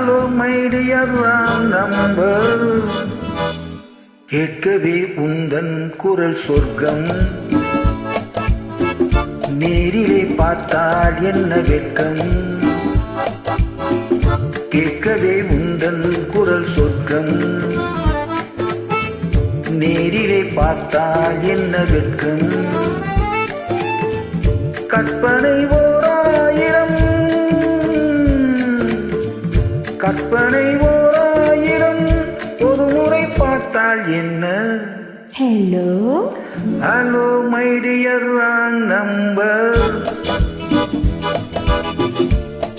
Hello my dear wrong number, கேட்கவே உந்தன் குரல் சொர்க்கம், நேரிலே பார்த்தால் என்ன வெட்கம், கேட்கவே உந்தன் குரல் சொர்க்கம், நேரிலே பார்த்தால் என்ன வெட்கம், கற்பனை ஓராயிரம், கற்பனை ஓராயிரம், ஒரு முறை பார்த்தால் என்ன. Hello hello my dear wrong number,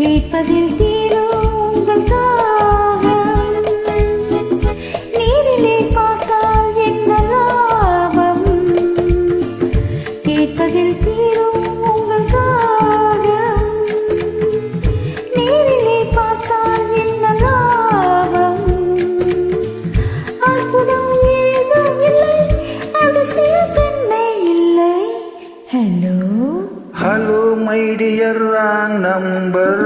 கேட்பதில் தீரும் உங்கள் தாகம், நேரிலே பார்த்தால் என்ன லாபம், கேட்பதில் தீரும் உங்கள் தாகம், நேரிலே பார்த்தால் என்ன லாபம், அற்புதம் ஏதும் இல்லை, அதிசயத்தன்மை இல்லை. Hello hello my dear wrong number,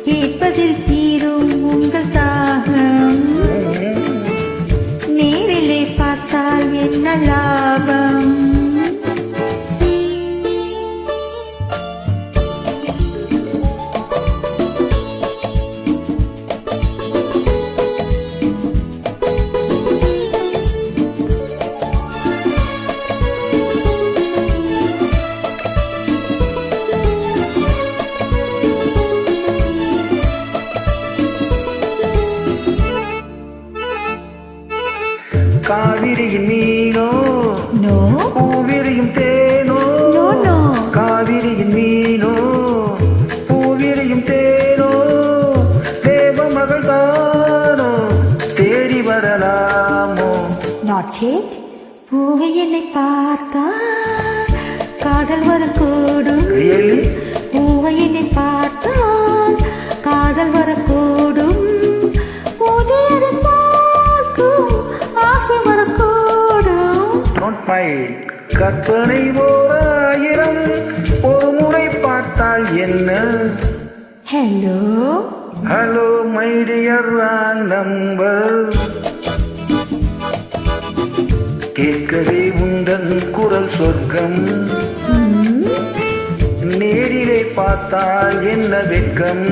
கேட்பதில் தீரும் உங்கள் தாகம், நேரிலே பார்த்தால் என்ன லாபம். காவிரியின் மீனோ நோ பூவிரியும் தேனோ, நோ நோ காவிரியின் மீனோ பூவிரியும் தேனோ, தேவ மகள் தானோ தேடி வரலாமோ. Not chat. பூவை என்னை பார்த்தால் காதல் வரக்கூடும், ரியலி பூவை என்னை பார்த்தால் காதல் வரக்கூடும், பூஜையரை பார்க்கும் ஆசை வரக்கூடும். நாட் மை, கற்பனை ஓராயிரம், ஒரு முறை பார்த்தால் என்ன. Hello hello my dear wrong number, கேட்கவே உந்தன் குரல் சொர்க்கம், நேரிலே பார்த்தால் என்ன வெட்கம்,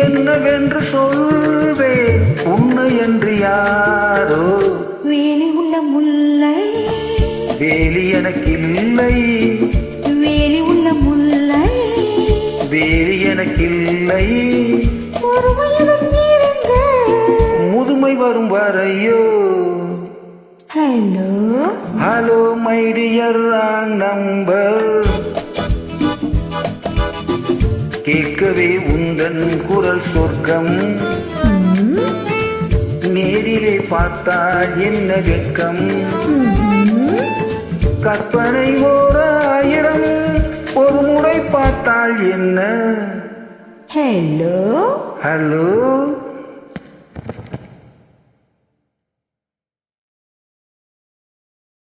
என்னவென்று சொல்வேன் உன்னை என்று யாரோ, வேலி உள்ள முல்லை, வேலி எனக்கு இல்லை, வேலி உள்ள முல்லை, வேலி எனக்கு இல்லை, பொறுமையுடன் இருங்க, முதுமை வரும் வரையோ. Hello hello my dear wrong number, கேட்கவே உந்தன் குரல் சொர்க்கம், நேரிலே பார்த்தால் என்ன வெட்கம், கற்பனை ஓராயிரம், ஒரு முறை பார்த்தால் என்ன. Hello hello